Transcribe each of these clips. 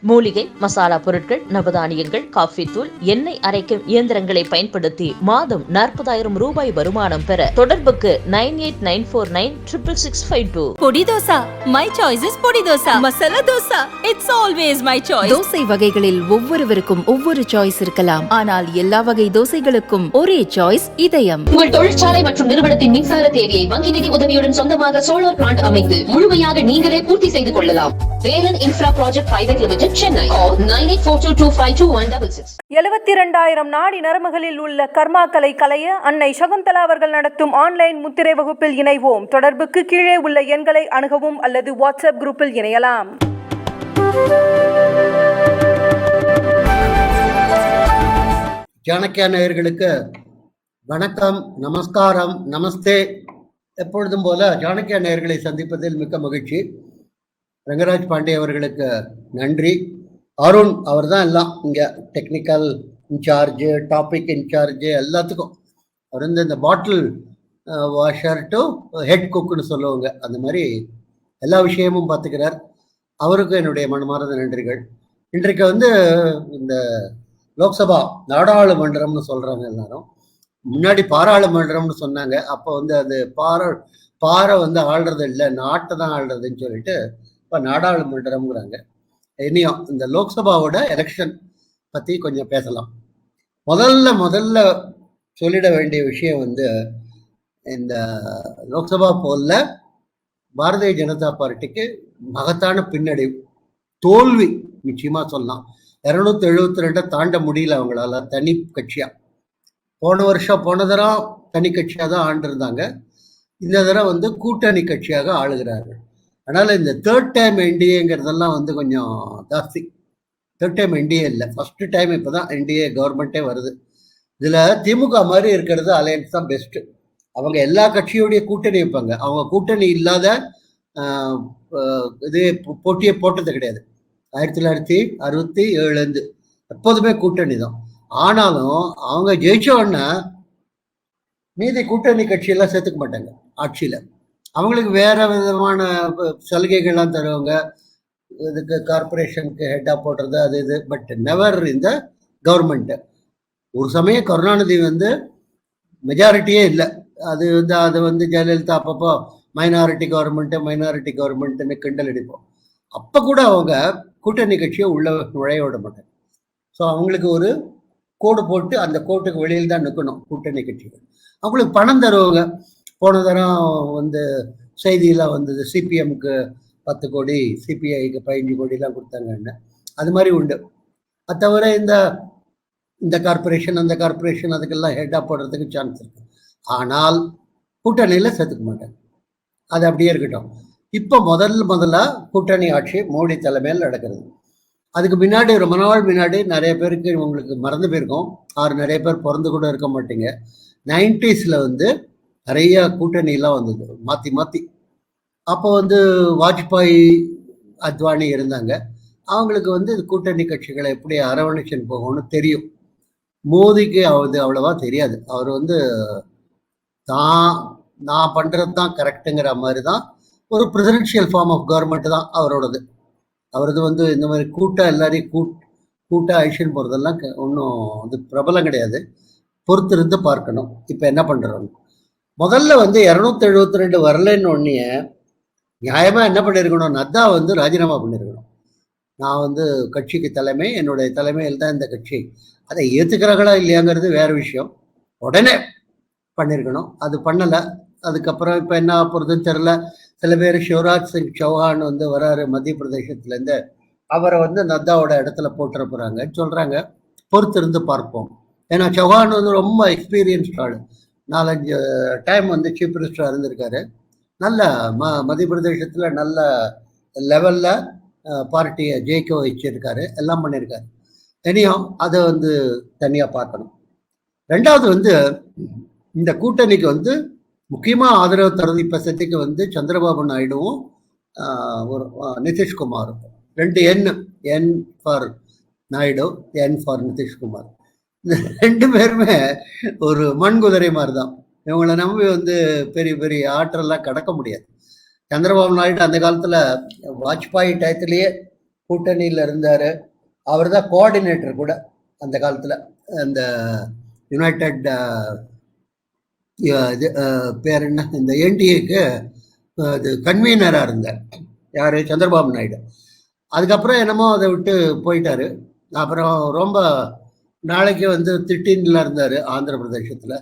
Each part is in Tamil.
மூலிகை மசாலா பொருட்கள், நவதானியங்கள், காஃபி தூள், எண்ணெய் அரைக்கும் இயந்திரங்களை பயன்படுத்தி மாதம் 40,000 ரூபாய் வருமானம் பெற தொடர்புக்கு 9894966652. பொடி தோசா, my choice is பொடி dosa. Masala dosa, it's always my choice. Dosa வகைகளில் ஒவ்வொருவருக்கும் ஒவ்வொரு சாய்ஸ் இருக்கலாம், ஆனால் எல்லா வகை தோசைகளுக்கும் ஒரே சாய்ஸ் இதயம். உங்கள் தொழிற்சாலை மற்றும் நிறுவனத்தின் மின்சார தேவையை வங்கி நிதி உதவியுடன் சொந்தமாக சோலார் பிளான்ட் அமைத்து முழுமையாக நீங்களே பூர்த்தி செய்து கொள்ளலாம். Velan infra project private limited, Chennai. 9842252166. 72,000 நாடி நரம்புகளில் உள்ள கர்மாக்களை களைய அன்னை சகுந்தலா அவர்கள் நடத்தும் ஆன்லைன் முத்திரை வகுப்பில் இணைவோம். தொடர்புக்கு கீழே உள்ள எண்களை அணுகவும் அல்லது வாட்ஸ்அப் குரூப்பில் இணையலாம். சாணக்கியா நேயர்களுக்கு வணக்கம், நமஸ்காரம், நமஸ்தே. எப்பொழுதும் போல சாணக்கியா நேயர்களை சந்திப்பதில் மிக்க மகிழ்ச்சி. ரங்கராஜ் பாண்டே அவர்களுக்கு நன்றி. அருண் அவர் தான் எல்லாம் இங்கே டெக்னிக்கல் இன்சார்ஜு, டாபிக் இன்சார்ஜு, எல்லாத்துக்கும். அவர் வந்து இந்த பாட்டில் வாஷர் டு ஹெட் குக்குன்னு சொல்லுவாங்க, அந்த மாதிரி எல்லா விஷயமும் பார்த்துக்கிறார். அவருக்கு என்னுடைய மனமார்ந்த நன்றிகள். இன்றைக்கு வந்து இந்த லோக்சபா நாடாளுமன்றம்னு சொல்கிறாங்க எல்லாரும். முன்னாடி பாராளுமன்றம்னு சொன்னாங்க. அப்போ வந்து அது பாறை வந்து ஆள்றது இல்லை, நாட்டை தான் ஆள்றதுன்னு சொல்லிட்டு இப்போ நாடாளுமன்றம்ங்கிறாங்க. இனியும் இந்த லோக்சபாவோட எலெக்ஷன் பற்றி கொஞ்சம் பேசலாம். முதல்ல சொல்லிட வேண்டிய விஷயம் வந்து, இந்த லோக்சபா போல்ல பாரதிய ஜனதா பார்ட்டிக்கு மகத்தான பின்னடைவு, தோல்வி நிச்சயமாக சொல்லலாம். 272 தாண்ட முடியல அவங்களால தனி கட்சியாக. போன தரம் தனி கட்சியாக தான் ஆண்டிருந்தாங்க. இந்த தடவை வந்து கூட்டணி கட்சியாக ஆளுகிறார்கள். அதனால் இந்த தேர்ட் டைம் என்டிஏங்கிறதெல்லாம் வந்து கொஞ்சம் ஜாஸ்தி. தேர்ட் டைம் என்டிஏ இல்லை, ஃபஸ்ட்டு டைம் இப்போ தான் என்டிஏ கவர்மெண்ட்டே வருது. இதில் திமுக மாதிரி இருக்கிறது அலையன்ஸ் தான் பெஸ்ட்டு. அவங்க எல்லா கட்சியோடைய கூட்டணி வைப்பாங்க. அவங்க கூட்டணி இல்லாத இது போட்டியே போட்டது கிடையாது. 1967 எப்போதுமே கூட்டணி தான். ஆனாலும் அவங்க ஜெயிச்ச உடனே மீதி கூட்டணி கட்சியெல்லாம் சேர்த்துக்க மாட்டாங்க ஆட்சியில். அவங்களுக்கு வேற விதமான சலுகைகள்லாம் தருவாங்க, இதுக்கு கார்பரேஷனுக்கு ஹெட்டாக போடுறது அது இது. பட் நெவர் இந்த கவர்மெண்ட்டு. ஒரு சமயம் கருணாநிதி வந்து மெஜாரிட்டியே இல்லை, அது வந்து ஜெயலலிதா அப்பப்போ மைனாரிட்டி கவர்மெண்ட்டுன்னு கிண்டல் அடிப்போம். அப்போ கூட அவங்க கூட்டணி கட்சியை நுழைய விட மாட்டாங்க. ஸோ அவங்களுக்கு ஒரு கோடு போட்டு அந்த கோட்டுக்கு வெளியில் தான் நிற்கணும் கூட்டணி கட்சிகள். அவங்களுக்கு பணம் தருவாங்க. போன தரம் வந்து செய்தியெல்லாம் வந்தது, சிபிஎம்க்கு 10 கோடி, சிபிஐக்கு 15 கோடிலாம் கொடுத்தாங்கன்னு. அது மாதிரி உண்டு. அது தவிர இந்த கார்பரேஷன் அந்த கார்பரேஷன் அதுக்கெல்லாம் ஹெட்டாக போடுறதுக்கு சான்ஸ் இருக்கு. ஆனால் கூட்டணியில் சேர்த்துக்க மாட்டாங்க. அது அப்படியே இருக்கட்டும். இப்போ முதல்ல கூட்டணி ஆட்சி மோடி தலைமையில் நடக்கிறது. அதுக்கு முன்னாடி ரொம்ப நாள் முன்னாடி நிறைய பேருக்கு உங்களுக்கு மறந்து போயிருக்கோம், நிறைய பேர் பிறந்து கூட இருக்க மாட்டீங்க. 90s வந்து நிறைய கூட்டணியெல்லாம் வந்தது மாற்றி. அப்போ வந்து வாஜ்பாய், அத்வானி இருந்தாங்க. அவங்களுக்கு வந்து கூட்டணி கட்சிகளை எப்படி அரவணைச்சுன்னு போகணும்னு தெரியும். மோடிக்கு அவ்வளவா தெரியாது. அவர் வந்து நான் பண்ணுறது தான் கரெக்டுங்கிற மாதிரி தான், ஒரு பிரசிடென்ஷியல் ஃபார்ம் ஆஃப் கவர்மெண்ட் தான் அவரோடது. அவரது வந்து இந்த மாதிரி எல்லாரையும் கூட்டாக அழிச்சுன்னு போகிறதெல்லாம் ஒன்றும் அது பிரபலம் கிடையாது. பொறுத்திருந்து பார்க்கணும் இப்போ என்ன பண்ணுறோம். முதல்ல வந்து 272 வரலன்னு ஒன்னே நியாயமாக என்ன பண்ணியிருக்கணும், நத்தா வந்து ராஜினாமா பண்ணியிருக்கணும். நான் வந்து கட்சிக்கு தலைமை, என்னுடைய தலைமையில் தான் இந்த கட்சி, அதை ஏற்றுக்கிறாங்களா இல்லையாங்கிறது வேறு விஷயம். உடனே பண்ணியிருக்கணும். அது பண்ணலை. அதுக்கப்புறம் இப்போ என்ன போகிறதுன்னு தெரில. சில பேர் சிவராஜ் சிங் சௌஹான் வந்து வராரு மத்திய பிரதேசத்துலேருந்து, அவரை வந்து நத்தாவோட இடத்துல போட்டுற போகிறாங்கன்னு சொல்கிறாங்க. பொறுத்திருந்து பார்ப்போம். ஏன்னா சௌஹான் வந்து ரொம்ப எக்ஸ்பீரியன்ஸ்ட் ஆள். 4-5 டைம் வந்து சீஃப் மினிஸ்டராக இருந்திருக்காரு. நல்ல மத்திய பிரதேசத்தில் நல்ல லெவலில் பார்ட்டியை ஜெயிக்க வச்சிருக்காரு, எல்லாம் பண்ணியிருக்காரு. இனியும் அதை வந்து தனியாக பார்க்கணும். ரெண்டாவது வந்து இந்த கூட்டணிக்கு வந்து முக்கியமாக ஆதரவு தரது இப்போ சத்திக்கு வந்து சந்திரபாபு நாயுடுவும் ஒரு நிதிஷ்குமாரும். 2 N for Naidu, N for Nitish Kumar. இந்த 2 பேருமே ஒரு மண் குதிரை மாதிரி தான். இவங்களை நம்பி வந்து பெரிய பெரிய ஆற்றெல்லாம் கடக்க முடியாது. சந்திரபாபு நாயுடு அந்த காலத்தில் வாஜ்பாய் டயத்திலேயே கூட்டணியில் இருந்தார். அவர் தான் கோஆர்டினேட்டர் கூட அந்த காலத்தில். அந்த யுனைடெட் இது பேர் என்ன, இந்த என்டிஏக்கு இது கன்வீனராக இருந்தார் யார், சந்திரபாபு நாயுடு. அதுக்கப்புறம் என்னமோ அதை விட்டு போயிட்டாரு. அப்புறம் ரொம்ப நாளைக்கு வந்து திட்டின்ல இருந்தார் ஆந்திர பிரதேசத்தில்.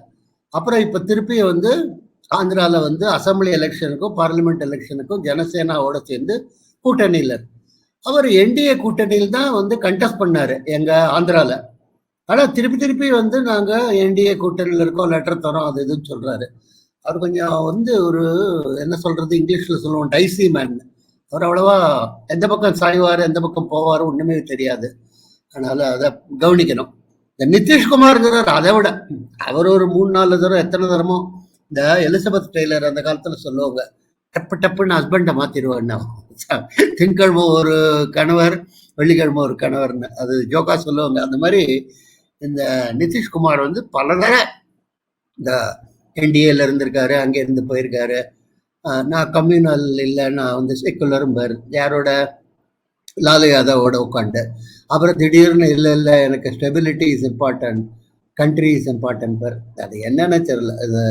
அப்புறம் இப்போ திருப்பி வந்து ஆந்திராவில் வந்து அசம்பிளி எலெக்ஷனுக்கும் பார்லிமெண்ட் எலெக்ஷனுக்கும் ஜனசேனாவோட சேர்ந்து கூட்டணியில் அவர் என்டிஏ கூட்டணியில் தான் வந்து கண்டெஸ்ட் பண்ணார் எங்கள் ஆந்திராவில். ஆனால் திருப்பி திருப்பி வந்து நாங்கள் என்டிஏ கூட்டணியில் இருக்கோம், லெட்டர் தரோம், அது இதுன்னு சொல்கிறாரு. அவர் கொஞ்சம் வந்து ஒரு என்ன சொல்கிறது, இங்கிலீஷில் சொல்லுவோம் டைசி மேன். அவர் அவ்வளோவா எந்த பக்கம் சாய்வார் எந்த பக்கம் போவார் ஒன்றுமே தெரியாது. அதனால் அதை கவனிக்கணும். இந்த நிதிஷ்குமார்ங்கிறார், அதை விட அவர் ஒரு 3-4 தரம் எத்தனை தரமோ இந்த எலிசபெத் டெய்லர் அந்த காலத்தில் சொல்லுவாங்க, டப்பு டப்புன்னு ஹஸ்பண்டை மாற்றிடுவான்னு. திங்கட்கிழமை ஒரு கணவர், வெள்ளிக்கிழமை ஒரு கணவர்னு அது ஜோக்கா சொல்லுவாங்க. அந்த மாதிரி இந்த நிதிஷ்குமார் வந்து பல தடவை இந்த என்டிஏல இருந்திருக்காரு, அங்கே இருந்து போயிருக்காரு. நான் கம்யூனல் இல்லை, நான் வந்து செக்குலரும் பேர் யாரோட லாலு யாதவோட உட்காந்து. அப்புறம் திடீர்னு இல்லை எனக்கு stability is important, country is important பேர். அது என்னன்னு தெரியல. அது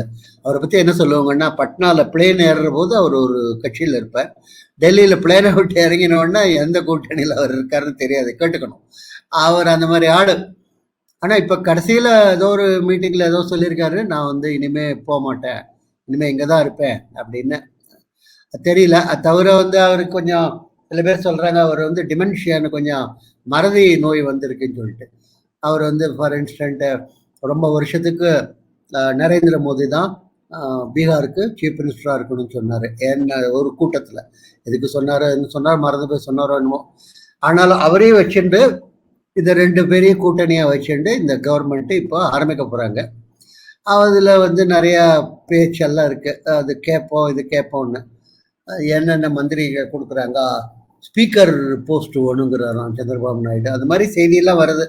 அவரை பற்றி என்ன சொல்லுவாங்கன்னா, பட்னாவில் பிளேன் ஏறுற போது அவர் ஒரு கட்சியில் இருப்பார், டெல்லியில் பிளேனை விட்டு இறங்கினோன்னா எந்த கூட்டணியில் அவர் இருக்காருன்னு தெரியாது, கேட்டுக்கணும். அவர் அந்த மாதிரி ஆடு. ஆனால் இப்போ கடைசியில் ஏதோ ஒரு மீட்டிங்கில் ஏதோ சொல்லியிருக்காரு, நான் வந்து இனிமேல் போக மாட்டேன், இனிமேல் இங்கே தான் இருப்பேன் அப்படின்னு. தெரியல. அது தவிர வந்து அவருக்கு கொஞ்சம் சில பேர் சொல்கிறாங்க அவர் வந்து டிமென்ஷியான்னு கொஞ்சம் மறதி நோய் வந்திருக்குன்னு சொல்லிட்டு. அவர் வந்து ஃபார் இன்ஸ்டன்ட்டு ரொம்ப வருஷத்துக்கு நரேந்திர மோடி தான் பீகாருக்கு சீஃப் மினிஸ்டராக இருக்கணும்னு சொன்னார். என்ன ஒரு கூட்டத்தில் எதுக்கு சொன்னார் மறந்து போய் சொன்னாரோ என்னமோ. ஆனாலும் அவரையும் வச்சுட்டு இந்த 2 பேரையும் கூட்டணியாக வச்சுட்டு இந்த கவர்மெண்ட்டு இப்போ ஆரம்பிக்க போகிறாங்க. அதில் வந்து நிறையா பேச்செல்லாம் இருக்குது, அது கேட்போம் இது கேட்போம்னு. என்னென்ன மந்திரிகள் கொடுக்குறாங்க, ஸ்பீக்கர் போஸ்ட் ஒன்றுங்கிறாராம் சந்திரபாபு நாயுடு. அது மாதிரி செய்தியெல்லாம் வருது.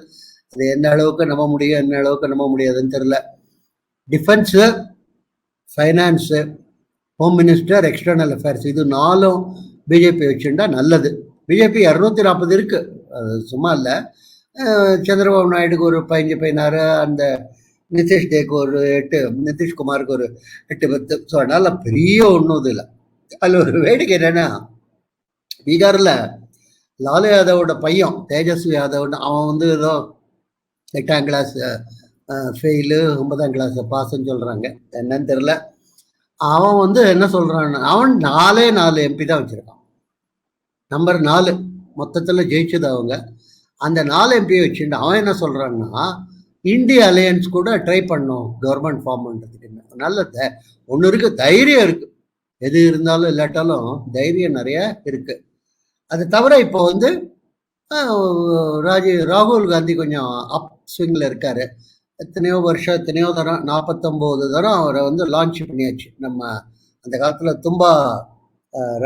அது என்ன அளவுக்கு நம்ப முடியும் என்ன அளவுக்கு நம்ப முடியாதுன்னு தெரில. Defence, finance, home minister, external affairs, இது 4ம் பிஜேபி வச்சுட்டா நல்லது. பிஜேபி 240 இருக்குது, அது சும்மா இல்லை. சந்திரபாபு நாயுடுக்கு ஒரு 15-16, அந்த நிதிஷ் டேக்கு ஒரு 8, நிதிஷ்குமாருக்கு ஒரு 8-10. ஸோ அதனால் பெரிய ஒன்றும் இது இல்லை. அதில் ஒரு வேடிக்கை என்னன்னா, பீகாரில் லாலு யாதவோட பையன் தேஜஸ்வி யாதவ்னு அவன் வந்து ஏதோ 8ஆம் கிளாஸ் ஃபெயிலு, 9ஆம் கிளாஸ் பாஸ்ன்னு சொல்கிறாங்க, என்னன்னு தெரில. அவன் வந்து என்ன சொல்கிறான்னு, அவன் 4 எம்பி தான் வச்சுருக்கான், நம்பர் 4 மொத்தத்தில் ஜெயிச்சது அவங்க. அந்த 4 எம்பியை வச்சுட்டு அவன் என்ன சொல்கிறான்னா, இந்திய அலையன்ஸ் கூட ட்ரை பண்ணோம் கவர்மெண்ட் ஃபார்ம் பண்ணுறதுக்கு. நல்ல ஒன்று இருக்குது, தைரியம் இருக்குது, எது இருந்தாலும் இல்லாட்டாலும் தைரியம் நிறைய இருக்குது. அது தவிர இப்போ வந்து ராகுல் காந்தி கொஞ்சம் அப் ஸ்விங்கில் இருக்கார். எத்தனையோ வருஷம் எத்தனையோ தரம் 49 தரம் அவரை வந்து லான்ச் பண்ணியாச்சு. நம்ம அந்த காலத்தில் தும்பா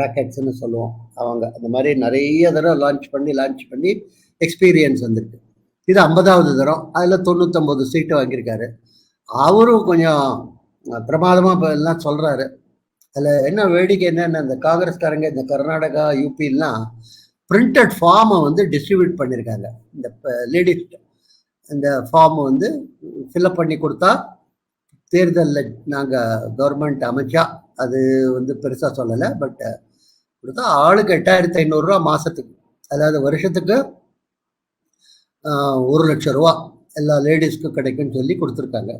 ராக்கெட்ஸ்ன்னு சொல்லுவோம், அவங்க அந்த மாதிரி நிறைய தடவை லான்ச் பண்ணி எக்ஸ்பீரியன்ஸ் வந்திருக்கு. இது 50வது தரம், அதில் 99 சீட்டு வாங்கியிருக்காரு. அவரும் கொஞ்சம் பிரமாதமாக இப்போ எல்லாம் சொல்கிறாரு. அதில் என்ன வேடிக்கை என்னென்ன, இந்த காங்கிரஸ்காரங்க இந்த கர்நாடகா யூபிலாம் பிரிண்டட் ஃபார்மை வந்து டிஸ்ட்ரிபியூட் பண்ணியிருக்காங்க. இந்த லேடிஸ் இந்த ஃபார்மை வந்து ஃபில்அப் பண்ணி கொடுத்தா தேர்தலில் நாங்கள் கவர்மெண்ட் அமைச்சா, அது வந்து பெருசாக சொல்லலை, பட் கொடுத்தா ஆளுக்கு 8500 ரூபா மாதத்துக்கு, அதாவது வருஷத்துக்கு 1 லட்சம் ரூபா எல்லா லேடிஸ்க்கும் கிடைக்குன்னு சொல்லி கொடுத்துருக்காங்க.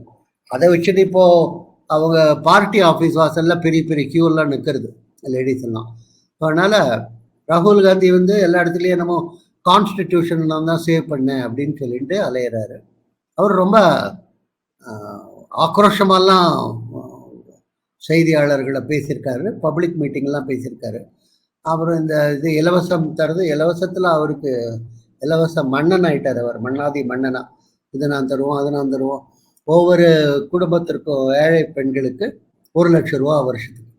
அதை வச்சுட்டு இப்போது அவங்க பார்ட்டி ஆஃபீஸ் வாசலில் பெரிய பெரிய க்யூலாம் நிற்கிறது லேடிஸ் எல்லாம். அதனால் ராகுல் காந்தி வந்து எல்லா இடத்துலையும் என்னமோ கான்ஸ்டிடியூஷன் தான் சேவ் பண்ணேன் அப்படின்னு சொல்லிட்டு அலையிறாரு. அவர் ரொம்ப ஆக்ரோஷமெல்லாம் செய்தியாளர்களை பேசியிருக்காரு, பப்ளிக் மீட்டிங்லாம் பேசியிருக்காரு. அப்புறம் இந்த இது இலவசம் தருது, இலவசத்தில் அவருக்கு இலவச மன்னன் ஆயிட்டார். அவர் மன்னாதி மன்னனா, இதை நான் தருவோம் அதை நான் தருவோம். ஒவ்வொரு குடும்பத்திற்கும் ஏழை பெண்களுக்கு 1 லட்சம் ரூபா வருஷத்துக்கு.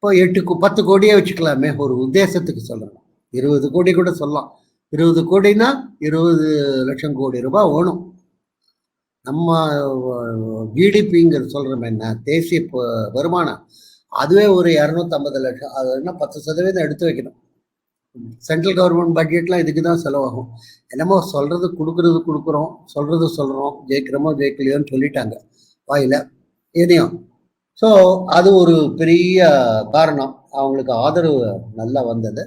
இப்போ 10 கோடியே வச்சுக்கலாமே, ஒரு உத்தேசத்துக்கு சொல்லலாம். 20 கோடி கூட சொல்லலாம். 20 கோடினா 20 லட்சம் கோடி ரூபாய் ஓணும். நம்ம ஜிடிபிங்கிறது சொல்கிறோம் என்ன, தேசிய வருமானம், அதுவே ஒரு 250 லட்சம். அது என்ன 10% எடுத்து வைக்கணும். சென்ட்ரல் கவர்மெண்ட் பட்ஜெட்லாம் இதுக்கு தான் செலவாகும். என்னமோ கொடுக்குறோம், சொல்கிறோம், ஜெயிக்கிறோமோ ஜெயிக்கலையோன்னு சொல்லிட்டாங்க வாயில் எதையும். ஸோ அது ஒரு பெரிய காரணம். அவங்களுக்கு ஆதரவு நல்லா வந்தது.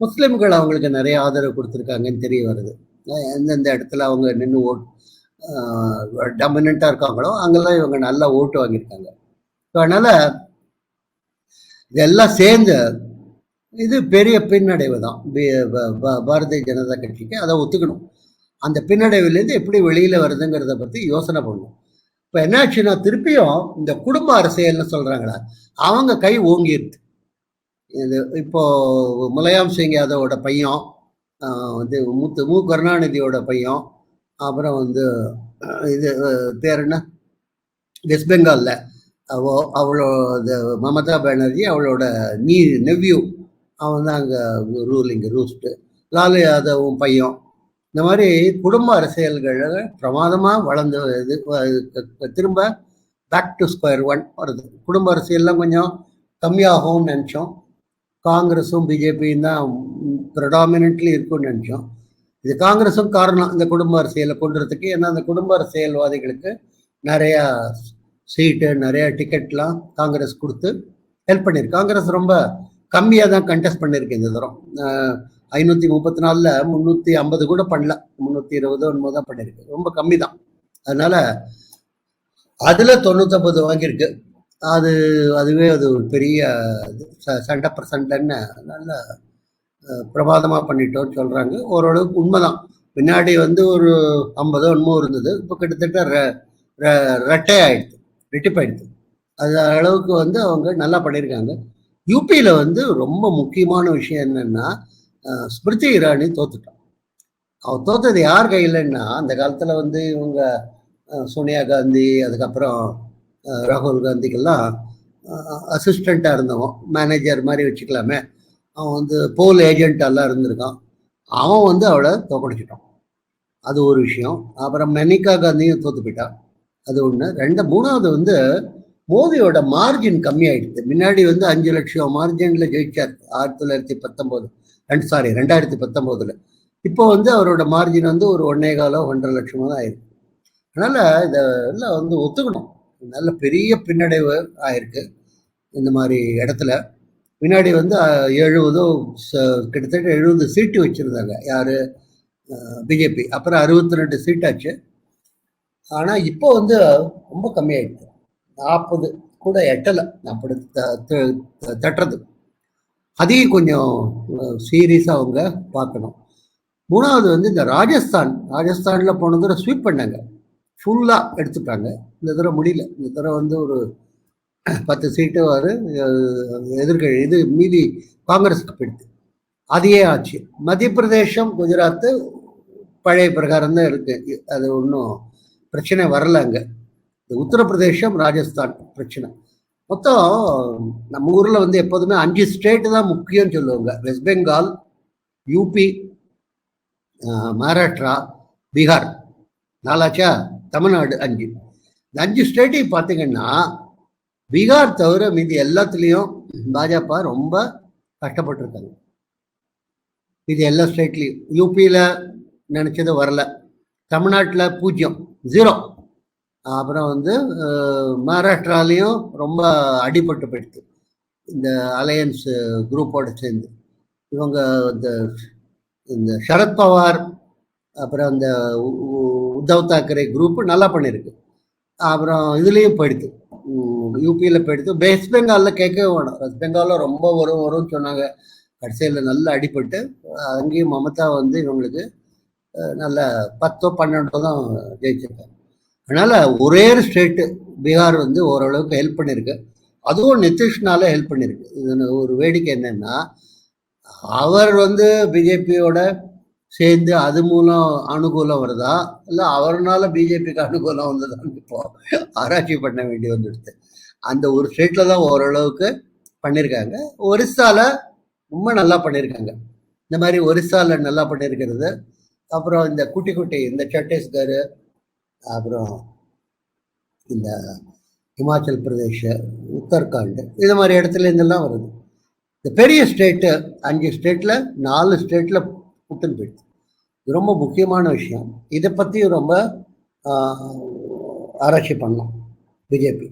முஸ்லீம்கள் அவங்களுக்கு நிறைய ஆதரவு கொடுத்துருக்காங்கன்னு தெரிய வருது. எந்தெந்த இடத்துல அவங்க நின்று டாமினண்ட்டாக இருக்காங்களோ அங்கெல்லாம் இவங்க நல்லா ஓட்டு வாங்கியிருக்காங்க. ஸோ அதனால் இதெல்லாம் சேர்ந்து இது பெரிய பின்னடைவு தான் பாரதிய ஜனதா கட்சிக்கு. அதை ஒத்துக்கணும். அந்த பின்னடைவுலேருந்து எப்படி வெளியில் வருதுங்கிறத பற்றி யோசனை பண்ணணும். இப்போ என்னாச்சுன்னா திருப்பியும் இந்த குடும்ப அரசியல்னு சொல்கிறாங்களா, அவங்க கை ஓங்கிடுது. இது இப்போ முலாயம் சிங் யாதவோட பையன், வந்து மு கருணாநிதியோட பையன், அப்புறம் வந்து இது பேர் என்ன, வெஸ்ட் பெங்காலில் அவளோட மமதா பானர்ஜி அவளோட நெவ்யூ, அவன் தான் அங்கே ரூஸ்ட்டு. லாலு யாதவும் பையன். இந்த மாதிரி குடும்ப அரசியல்கள் பிரமாதமாக வளர்ந்து இது திரும்ப பேக் டு ஸ்கொயர் ஒன் வருது. குடும்ப அரசியல்லாம் கொஞ்சம் கம்மியாகும்னு நினச்சோம். காங்கிரஸும் பிஜேபியும் தான் ப்ரெடாமினென்ட்லி இருக்கும்னு நினச்சோம். இது காங்கிரஸும் காரணம் இந்த குடும்ப அரசியலை கொண்டுறதுக்கு. ஏன்னா அந்த குடும்ப அரசியல்வாதிகளுக்கு நிறையா சீட்டு, நிறையா டிக்கெட்லாம் காங்கிரஸ் கொடுத்து ஹெல்ப் பண்ணியிருக்கு. காங்கிரஸ் ரொம்ப கம்மியாக தான் கண்டெஸ்ட் பண்ணியிருக்கு இந்த தரம். 534 350 கூட பண்ணல, 320 தான் பண்ணியிருக்கு. ரொம்ப கம்மி தான். அதனால அதில் 99 வாங்கியிருக்கு. அதுவே அது ஒரு பெரிய சண்டைன்னு நல்ல பிரமாதமாக பண்ணிட்டோன்னு சொல்கிறாங்க. ஓரளவுக்கு உண்மைதான். பின்னாடி வந்து ஒரு 50 இருந்தது. இப்போ கிட்டத்தட்ட ரெட்டை ஆயிடுது, ரெட்டிப்பாயிடுது. அது அளவுக்கு வந்து அவங்க நல்லா பண்ணியிருக்காங்க. யூபியில் வந்து ரொம்ப முக்கியமான விஷயம் என்னன்னா, ஸ்மிருதி இரானி தோத்துட்டான். அவன் தோத்தது யார் கையிலன்னா, அந்த காலத்தில் வந்து இவங்க சோனியா காந்தி, அதுக்கப்புறம் ராகுல் காந்திக்கெல்லாம் அசிஸ்டண்ட்டாக இருந்தவன், மேனேஜர் மாதிரி வச்சுக்கலாமே. அவன் வந்து போல் ஏஜென்ட்டெல்லாம் இருந்திருக்கான். அவன் வந்து அவளை தோக்கடிச்சிட்டான். அது ஒரு விஷயம். அப்புறம் மெனிகா காந்தியும் தோத்து போயிட்டான். அது ஒன்று. மூணாவது வந்து மோதியோட மார்ஜின் கம்மியாயிடுது. முன்னாடி வந்து 5 லட்சம் மார்ஜினில் ஜெயிச்சார் 2019. இப்போ வந்து அவரோட மார்ஜின் வந்து ஒரு 1.25 லட்சமாக தான் ஆயிருக்கு. அதனால் இதெல்லாம் வந்து ஒத்துக்கணும். நல்ல பெரிய பின்னடைவு ஆயிருக்கு இந்த மாதிரி இடத்துல. முன்னாடி வந்து 70 கிட்டத்தட்ட 70 சீட்டு வச்சுருந்தாங்க யார், பிஜேபி. அப்புறம் 62 சீட்டாச்சு. ஆனால் இப்போ வந்து ரொம்ப கம்மியாயிடுது. 40 கூட எட்டலை அப்படி தட்டுறது. அதையும் கொஞ்சம் சீரியஸாக அவங்க பார்க்கணும். மூணாவது வந்து இந்த ராஜஸ்தானில் போன தடவை ஸ்வீப் பண்ணாங்க, ஃபுல்லாக எடுத்துட்டாங்க. இந்த தடவை முடியல. இந்த தடவை வந்து ஒரு 10 சீட்டு இது மீதி காங்கிரஸுக்கு போயிடுது. அதையே ஆச்சு. மத்திய பிரதேசம், குஜராத்து பழைய பிரகாரம் தான் இருக்கு. அது ஒன்றும் பிரச்சனை வரல. அங்கே உத்தரப்பிரதேசம், ராஜஸ்தான் பிரச்சனை. மொத்தம் நம்ம ஊரில் வந்து எப்போதுமே 5 ஸ்டேட்டு தான் முக்கியம்னு சொல்லுவாங்க. West Bengal, UP, Maharashtra, Bihar. 4ஆச்சா? தமிழ்நாடு 5. இந்த 5 ஸ்டேட்டையும் பார்த்தீங்கன்னா பீகார் தவிர மீதி எல்லாத்துலேயும் பாஜக ரொம்ப கஷ்டப்பட்டுருக்காங்க. இது எல்லா ஸ்டேட்லேயும். யூபியில் நினச்சது வரல, தமிழ்நாட்டில் 0. அப்புறம் வந்து மகாராஷ்டிராலையும் ரொம்ப அடிபட்டு போயிடுது இந்த அலையன்ஸ் குரூப்போட சேர்ந்து. இவங்க இந்த சரத்பவார், அப்புறம் அந்த உத்தவ் தாக்கரே குரூப்பு நல்லா பண்ணியிருக்கு. அப்புறம் இதுலேயும் போயிடுது, யூபியில் போயிடுது. வெஸ்ட் பெங்காலில் கேட்கவே வேணும். வெஸ்ட் பெங்காலில் ரொம்ப வரும்னு சொன்னாங்க. கடைசியில் நல்லா அடிபட்டு அங்கேயும் மமதா வந்து இவங்களுக்கு நல்ல 10-12 தான் ஜெயிச்சிருக்காங்க. அதனால் ஒரே ஸ்டேட்டு பீகார் வந்து ஓரளவுக்கு ஹெல்ப் பண்ணியிருக்கு. அதுவும் நிதிஷ்னால ஹெல்ப் பண்ணியிருக்கு. இது ஒரு வேடிக்கை என்னென்னா, அவர் வந்து பிஜேபியோட சேர்ந்து அது மூலம் அனுகூலம் வருதா, இல்லை அவர்னால பிஜேபிக்கு அனுகூலம் வந்ததான்னு இப்போ ஆராய்ச்சி பண்ண வேண்டி வந்துடுது. அந்த ஒரு ஸ்டேட்டில் தான் ஓரளவுக்கு பண்ணியிருக்காங்க. ஒரிசாவில் ரொம்ப நல்லா பண்ணியிருக்காங்க. இந்த மாதிரி ஒரிசாவில் நல்லா பண்ணியிருக்கிறது. அப்புறம் இந்த குட்டி இந்த சத்தீஸ்கர், அப்புறம் இந்த ஹிமாச்சல் பிரதேஷ், உத்தரகாண்ட், இது மாதிரி இடத்துல இருந்தெல்லாம் வருது. இந்த பெரிய ஸ்டேட்டு 5 ஸ்டேட்டில் 4 ஸ்டேட்டில் கூட்டுன்னு போயிடுது. இது ரொம்ப முக்கியமான விஷயம். இதை பற்றி ரொம்ப ஆராய்ச்சி பண்ணலாம் பிஜேபி.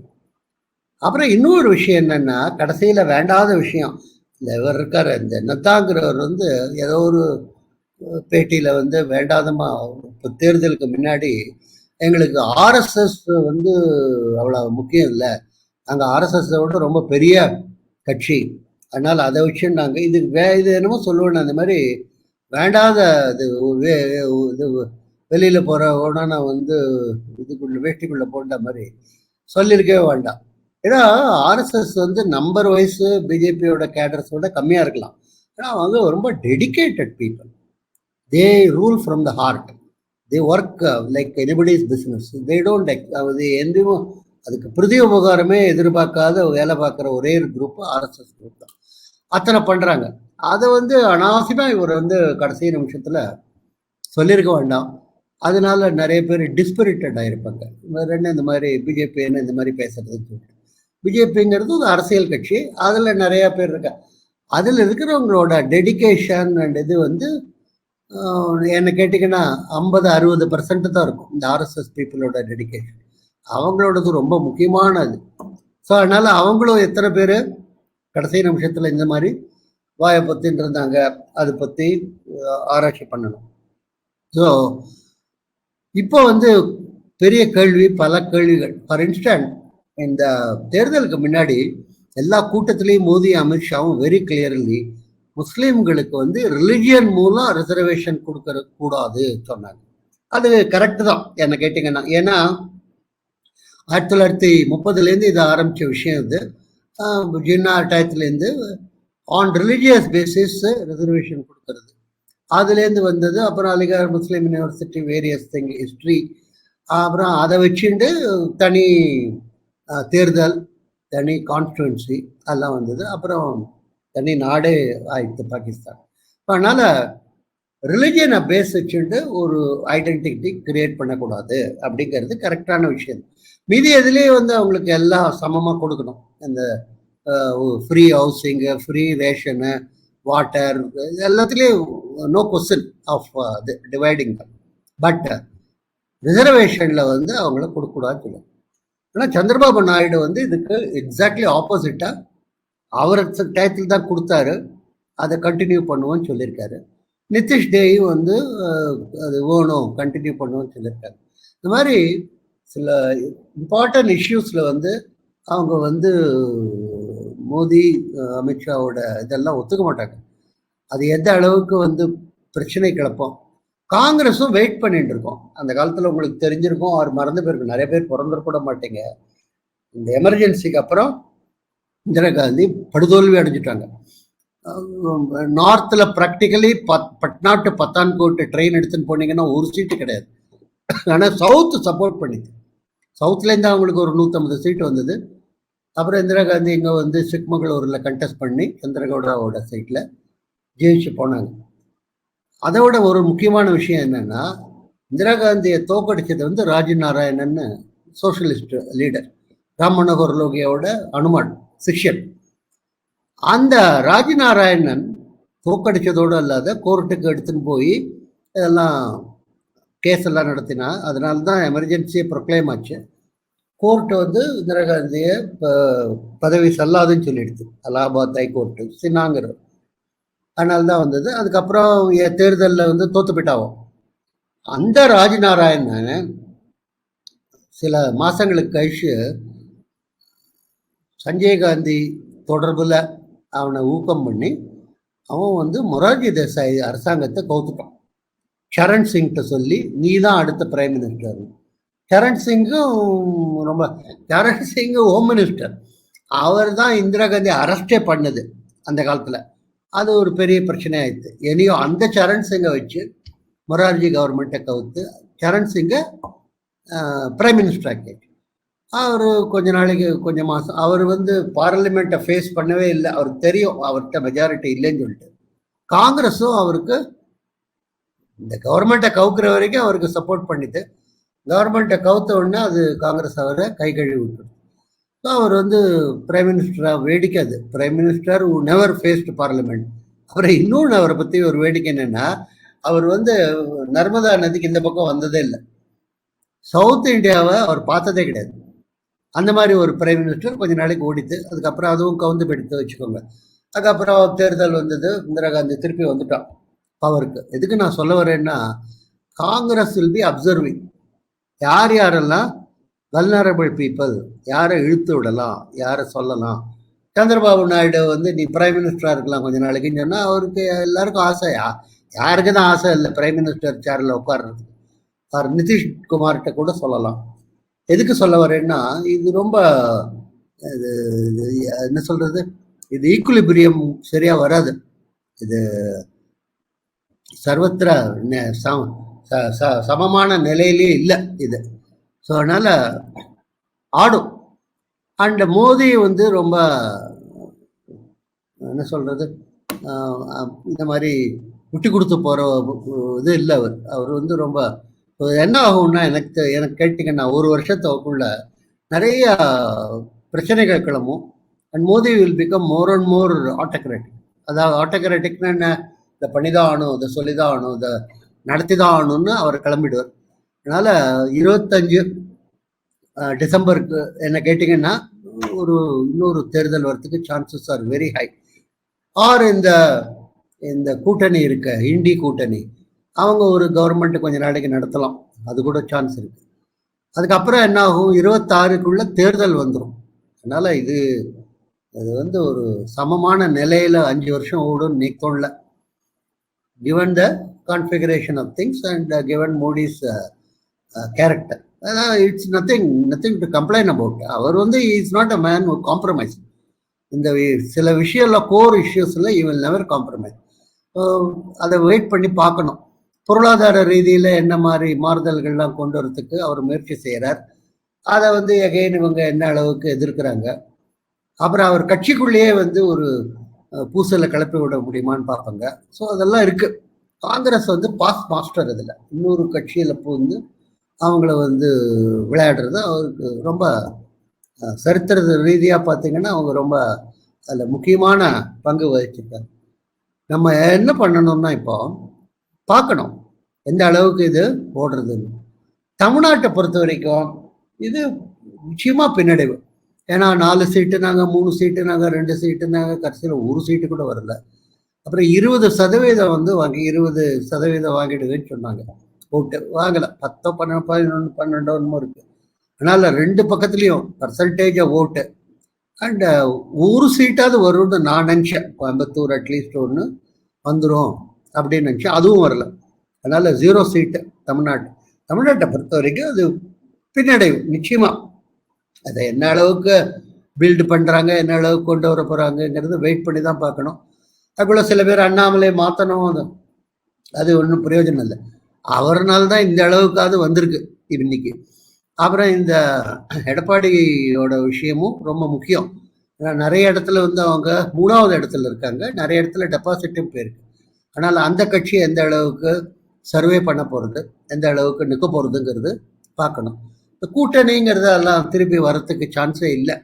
அப்புறம் இன்னொரு விஷயம் என்னென்னா, கடைசியில் வேண்டாத விஷயம், இந்த இவர் இருக்கார், இந்த நத்தாங்கிறவர் வந்து ஏதோ ஒரு பேட்டியில் வந்து வேண்டாதமா, இப்போ தேர்தலுக்கு முன்னாடி எங்களுக்கு ஆர்எஸ்எஸ் வந்து அவ்வளோ முக்கியம் இல்லை, நாங்கள் ஆர்எஸ்எஸோட ரொம்ப பெரிய கட்சி, அதனால் அதை வச்சு நாங்கள் இது என்னமோ சொல்லுவேன், அந்த மாதிரி வேண்டாத இது வெளியில் போகிற உடனே வந்து இதுக்குள்ள வேஷ்டிக்குள்ளே போட்ட மாதிரி சொல்லியிருக்கவே வேண்டாம். ஏன்னா ஆர்எஸ்எஸ் வந்து நம்பர் வைஸ் பிஜேபியோட கேடர்ஸோட கம்மியாக இருக்கலாம், ஆனால் அவங்க ரொம்ப dedicated people. They rule from the heart, they work like anybody's business. They don't அது எதுவும் அதுக்கு பிரதி உபகாரமே எதிர்பார்க்காத வேலை பார்க்குற ஒரே குரூப் ஆர்எஸ்எஸ் குரூப் தான். அத்தனை பண்ணுறாங்க. அதை வந்து அனாவசியமாக இவர் வந்து கடைசி நிமிஷத்தில் சொல்லியிருக்க வேண்டாம். அதனால நிறைய பேர் டிஸ்பிரிட்டட் ஆகிருப்பாங்க. வேறு என்ன இந்த மாதிரி பிஜேபி என்ன இந்த மாதிரி பேசுறதுன்னு சொல்லிட்டு. பிஜேபிங்கிறது ஒரு அரசியல் கட்சி, அதில் நிறையா பேர் இருக்கா. அதில் இருக்கிறவங்களோட டெடிக்கேஷன் அண்ட் இது வந்து என்ன கேட்டிங்கன்னா 50-60% தான் இருக்கும் இந்த ஆர்எஸ்எஸ் பீப்புளோட டெடிக்கேஷன். அவங்களோடது ரொம்ப முக்கியமானது. ஸோ அதனால் அவங்களும் எத்தனை பேர் கடைசி நிமிஷத்தில் இந்த மாதிரி வாயை பற்றின்னு இருந்தாங்க, அதை பற்றி ஆராய்ச்சி பண்ணணும். ஸோ இப்போ வந்து பெரிய கேள்வி, பல கேள்விகள். ஃபார் இன்ஸ்டன்ட், இந்த தேர்தலுக்கு முன்னாடி எல்லா கூட்டத்திலையும் மோடி அமித்ஷாவும் வெரி கிளியர்லி முஸ்லீம்களுக்கு வந்து ரிலிஜியன் மூலம் ரிசர்வேஷன் கொடுக்கற கூடாது சொன்னாங்க. அது கரெக்டு தான் என்ன கேட்டிங்கன்னா. ஏன்னா 1930 இது ஆரம்பித்த விஷயம். இது ஜின்னா டயத்துலேருந்து ஆன் ரிலிஜியஸ் பேசிஸ் ரிசர்வேஷன் கொடுக்கறது அதுலேருந்து வந்தது. அப்புறம் Aligarh Muslim university various thing history, அப்புறம் அதை வச்சுட்டு தனி தேர்தல், தனி கான்ஸ்டிடுவன்சி அதெல்லாம் வந்தது. அப்புறம் தனி நாடே ஆயிடுச்சு பாகிஸ்தான். அதனால் ரிலிஜியனை பேஸ் வச்சுட்டு ஒரு ஐடென்டிட்டி கிரியேட் பண்ணக்கூடாது அப்படிங்கிறது கரெக்டான விஷயம். மீதி எதுலேயே வந்து அவங்களுக்கு எல்லாம் சமமாக கொடுக்கணும். இந்த free housing, free ration, water, எல்லாத்துலேயும் no question of dividing them. But ரிசர்வேஷனில் வந்து அவங்கள கொடுக்கக்கூடாதுன்னு சொல்லுவாங்க. ஆனால் சந்திரபாபு நாயுடு வந்து இதுக்கு எக்ஸாக்ட்லி ஆப்போசிட்டாக அவர் டயத்தில் தான் கொடுத்தாரு, அதை கண்டினியூ பண்ணுவோன்னு சொல்லியிருக்காரு. நிதிஷ் தேயும் வந்து அது வேணும் கண்டினியூ பண்ணுவோன்னு சொல்லியிருக்காரு. இந்த மாதிரி சில இம்பார்ட்டன்ட் இஷ்யூஸில் வந்து அவங்க வந்து மோடி அமித்ஷாவோட இதெல்லாம் ஒத்துக்க மாட்டாங்க. அது எந்த அளவுக்கு வந்து பிரச்சனை கிளப்போம். காங்கிரஸும் வெயிட் பண்ணிட்டு இருக்கோம். அந்த காலத்தில் உங்களுக்கு தெரிஞ்சிருக்கும், அவர் மறந்து போயிருக்கும், நிறைய பேர் பிறந்துட மாட்டீங்க. இந்த எமர்ஜென்சிக்கு அப்புறம் இந்திரா காந்தி படுதோல்வி அடைஞ்சிட்டாங்க. நார்த்தில் practically Patna to Pathankot train எடுத்துன்னு போனீங்கன்னா ஒரு சீட்டு கிடையாது. ஆனால் சவுத்து சப்போர்ட் பண்ணிது. சவுத்துலேருந்து அவங்களுக்கு ஒரு 150 சீட்டு வந்தது. அப்புறம் இந்திரா காந்தி இங்கே வந்து சிக்மகளூரில் கண்டெஸ்ட் பண்ணி சந்திரகவுடாவோட சைட்டில் ஜெயிச்சு போனாங்க. அதோட ஒரு முக்கியமான விஷயம் என்னென்னா, இந்திரா காந்தியை தோக்கடிச்சது வந்து ராஜி நாராயணன், சோஷலிஸ்ட் லீடர், ராம் மனோகர் லோகியாவோட அனுமான் சிஷ்யன். அந்த ராஜி நாராயணன் தோக்கடிச்சதோடு அல்லாத கோர்ட்டுக்கு எடுத்துன்னு போய் இதெல்லாம் கேஸ் எல்லாம் நடத்தினா. அதனால தான் எமர்ஜென்சியை ப்ரொக்ளைம் ஆச்சு. கோர்ட்டு வந்து இந்திரா காந்தியை பதவி செல்லாதுன்னு சொல்லிடுது, அலகாபாத் ஹைகோர்ட்டு சின்னாங்கிற. அதனால தான் வந்தது. அதுக்கப்புறம் தேர்தலில் வந்து தோத்து போயிட்டாவும். அந்த ராஜி நாராயணன் சில மாதங்களுக்கு கழிச்சு சஞ்சய் காந்தி தொடர்பில் அவனை ஊக்கம் பண்ணி அவன் வந்து மொரார்ஜி தேசாய் அரசாங்கத்தை கவுத்துட்டான். சரண் சிங்கிட்ட சொல்லி நீ தான் அடுத்த பிரைம் மினிஸ்டர். சரண் சிங்கு ஹோம் மினிஸ்டர். அவர் தான் இந்திரா காந்தி அரெஸ்டே பண்ணது அந்த காலத்தில். அது ஒரு பெரிய பிரச்சனை ஆயிடுச்சு. இனியோ அந்த சரண் சிங்கை வச்சு மொரார்ஜி கவர்மெண்ட்டை கவுத்து சரண் சிங்கை பிரைம் மினிஸ்டர் ஆக்கியாச்சு. அவர் கொஞ்சம் மாதம் அவர் வந்து பார்லிமெண்ட்டை ஃபேஸ் பண்ணவே இல்லை. அவருக்கு தெரியும் அவர்கிட்ட மெஜாரிட்டி இல்லைன்னு சொல்லிட்டு. காங்கிரஸும் அவருக்கு இந்த கவர்மெண்ட்டை கவுக்கிற வரைக்கும் அவருக்கு சப்போர்ட் பண்ணிட்டு, கவர்மெண்ட்டை கவுத்த உடனே அது காங்கிரஸ் அவரை கை கழுவி விட்டுருது. அவர் வந்து பிரைம் மினிஸ்டராக வேடிக்கை. அது prime minister who never faced parliament. அப்புறம் இன்னொன்று அவரை பற்றி ஒரு வேடிக்கை என்னென்னா, அவர் வந்து நர்மதா நதிக்கு இந்த பக்கம் வந்ததே இல்லை. சவுத் இந்தியாவை அவர் பார்த்ததே கிடையாது. அந்த மாதிரி ஒரு பிரைம் மினிஸ்டர் கொஞ்ச நாளைக்கு ஓடித்து. அதுக்கப்புறம் அதுவும் கவுந்து பெடுத்து வச்சுக்கோங்க. அதுக்கப்புறம் தேர்தல் வந்தது, இந்திரா காந்தி திருப்பி வந்துட்டான் பவருக்கு. எதுக்கு நான் சொல்ல வரேன்னா, காங்கிரஸ் வில் பி அப்சர்விங் யார் யாரெல்லாம் வல்னரபிள் பீப்புள், யாரை இழுத்து விடலாம், யாரை சொல்லலாம். சந்திரபாபு நாயுடு வந்து நீ பிரைம் மினிஸ்டராக இருக்கலாம் கொஞ்ச நாளைக்குன்னு சொன்னால் அவருக்கு எல்லாருக்கும் ஆசையா? யாருக்கு தான் ஆசை இல்லை பிரைம் மினிஸ்டர் சேரில் உட்கார்றது? அவர் நிதிஷ்குமார்கிட்ட கூட சொல்லலாம். எதுக்கு சொல்ல வரேன்னா, இது ரொம்ப இது என்ன சொல்றது, இது ஈக்குலிபிரியம் சரியா வராது. இது சர்வத்திர சமமான நிலையிலேயே இல்லை இது. ஸோ அதனால் ஆடும். அண்ட் மோடி வந்து ரொம்ப என்ன சொல்கிறது, இந்த மாதிரி விட்டு கொடுத்து போகிற இது இல்லை. அவர் வந்து ரொம்ப என்ன ஆகும்னா, எனக்கு கேட்டிங்கன்னா, ஒரு வருஷத்துக்குள்ள நிறைய பிரச்சனைகள் கிளம்பும். And Modi will become more and more autocratic. அதாவது ஆட்டோக்ராட்டிக்னா என்ன, இதை பண்ணிதான் ஆகணும், இதை சொல்லிதான் ஆகணும், இதை நடத்தி தான் ஆகணும்னு அவர் கிளம்பிடுவார். அதனால் 25 டிசம்பருக்கு என்ன கேட்டிங்கன்னா, இன்னொரு தேர்தல் வரத்துக்கு chances are very high. Or இந்த கூட்டணி இருக்க இண்டி கூட்டணி, அவங்க ஒரு கவர்மெண்ட் கொஞ்ச நாளைக்கு நடத்தலாம், அது கூட சான்ஸ் இருக்கு. அதுக்கப்புறம் என்ன ஆகும், 26க்குள்ள தேர்தல் வந்துடும். அதனால இது வந்து ஒரு சமமான நிலையில 5 வருஷம் ஓடும் நிற்கல, given the configuration of things and given Modi's character. It's nothing to complain about. அவர் வந்து is not a man who compromise. இந்த சில விஷயம்ல கோர் இஷ்யூஸ்ல he will never compromise. அதை வெயிட் பண்ணி பார்க்கணும். பொருளாதார ரீதியில் என்ன மாதிரி மாறுதல்கள்லாம் கொண்டு வரதுக்கு அவர் முயற்சி செய்கிறார். அதை வந்து எகைன் இவங்க என்ன அளவுக்கு எதிர்க்கிறாங்க. அப்புறம் அவர் கட்சிக்குள்ளேயே வந்து ஒரு பூசலை கிளப்பி விட முடியுமான்னு பார்ப்பாங்க. ஸோ அதெல்லாம் இருக்குது. காங்கிரஸ் வந்து பாஸ் மாஸ்டர். இதில் இன்னொரு கட்சியில் வந்து அவங்கள வந்து விளையாடுறது அவருக்கு ரொம்ப சரித்திர ரீதியாக பார்த்தீங்கன்னா அவங்க ரொம்ப அதில் முக்கியமான பங்கு வகிச்சிருக்காங்க. நம்ம என்ன பண்ணணும்னா, இப்போ பார்க்கணும் எந்த அளவுக்கு இது ஓடுறதுன்னு. தமிழ்நாட்டை பொறுத்த வரைக்கும் இது நிச்சயமாக பின்னடைவு. ஏன்னா 4 சீட்டு நாங்கள், 3 சீட்டு நாங்கள், 2 சீட்டு நாங்கள், கடைசியில் 1 சீட்டு கூட வரல. அப்புறம் 20% வந்து 20% வாங்கிடுவேன்னு சொன்னாங்க. ஓட்டு வாங்கலை. 10, 11, 12 இருக்கு. அதனால் 2 பக்கத்துலேயும் பர்சன்டேஜ் ஓட்டு அண்ட் 1 சீட்டாவது வரும்னு நான் நினச்சேன். கோயம்புத்தூர் அட்லீஸ்ட் ஒன்று வந்துடும் அப்படின்னு நினச்சேன். அதுவும் வரல. அதனால் 0 சீட்டு தமிழ்நாட்டை பொறுத்த வரைக்கும் அது பின்னடைவு நிச்சயமாக. அதை என்ன அளவுக்கு பில்டு பண்ணுறாங்க, என்ன அளவுக்கு கொண்டு வர போகிறாங்கங்கிறது வெயிட் பண்ணி தான் பார்க்கணும். அதுக்குள்ள சில பேர் அண்ணாமலை மாற்றணும், அது ஒன்றும் பிரயோஜனம் இல்லை. அவர்னால தான் இந்த அளவுக்காவது வந்திருக்கு இன்னைக்கு. அப்புறம் இந்த எடப்பாடியோட விஷயமும் ரொம்ப முக்கியம். ஏன்னா நிறைய இடத்துல வந்து அவங்க 3வது இடத்துல இருக்காங்க, நிறைய இடத்துல டெபாசிட்டும் போயிருக்கு. அதனால் அந்த கட்சி எந்த அளவுக்கு சர்வே பண்ண போகிறது, எந்த அளவுக்கு நிற்க போகிறதுங்கிறது பார்க்கணும். இந்த கூட்டணிங்கிறது எல்லாம் திருப்பி வரத்துக்கு சான்ஸே இல்லை.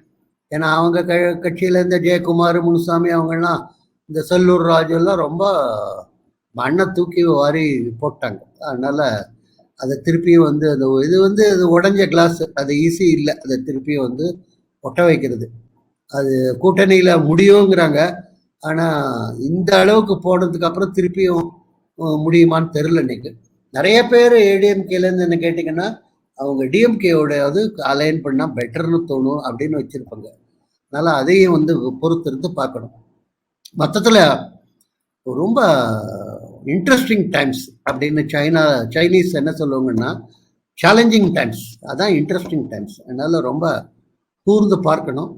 ஏன்னா அவங்க கட்சியில் இந்த ஜெயக்குமார், முனுசாமி அவங்கெல்லாம், இந்த செல்லூர் ராஜு எல்லாம் ரொம்ப மண்ணை தூக்கி வாரி போட்டாங்க. அதனால் அதை திருப்பியும் வந்து அது உடஞ்ச கிளாஸ், அது ஈஸி இல்லை அதை திருப்பியும் வந்து ஒட்ட வைக்கிறது. அது கூட்டணியில் முடியுங்கிறாங்க. ஆனால் இந்த அளவுக்கு போனதுக்கு அப்புறம் திருப்பியும் முடியுமான்னு தெரில. இன்னைக்கு நிறைய பேர் ஏடிஎம்கேலேருந்து என்ன கேட்டிங்கன்னா, அவங்க டிஎம்கேவோட அது அலைன் பண்ணால் பெட்டர்னு தோணும் அப்படின்னு வச்சுருப்பாங்க. அதனால் அதையும் வந்து பொறுத்திருந்து பார்க்கணும். மொத்தத்தில் ரொம்ப இன்ட்ரெஸ்டிங் டைம்ஸ் அப்படின்னு சைனீஸ் என்ன சொல்லுவாங்கன்னா, சேலஞ்சிங் டைம்ஸ், அதான் இன்ட்ரெஸ்டிங் டைம்ஸ். அதனால் ரொம்ப கூர்ந்து பார்க்கணும்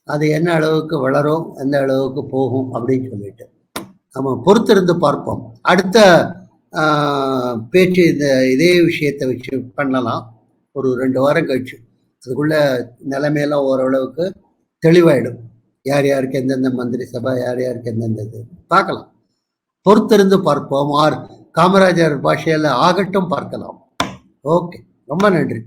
அது என்ன அளவுக்கு வளரும், எந்த அளவுக்கு போகும் அப்படின்னு சொல்லிட்டு நம்ம பொறுத்திருந்து பார்ப்போம். அடுத்த பேச்சு இதே விஷயத்தை வச்சு பண்ணலாம் ஒரு 2 வாரம் கழிச்சு. அதுக்குள்ள நிலைமையெல்லாம் ஓரளவுக்கு தெளிவாயிடும். யார் யாருக்கு எந்தெந்த மந்திரி சபை, யார் யாருக்கு எந்தெந்த இது பார்க்கலாம். பொறுத்திருந்து பார்ப்போம். காமராஜர் பாஷையில் ஆகட்டும் பார்க்கலாம். ஓகே, ரொம்ப நன்றி.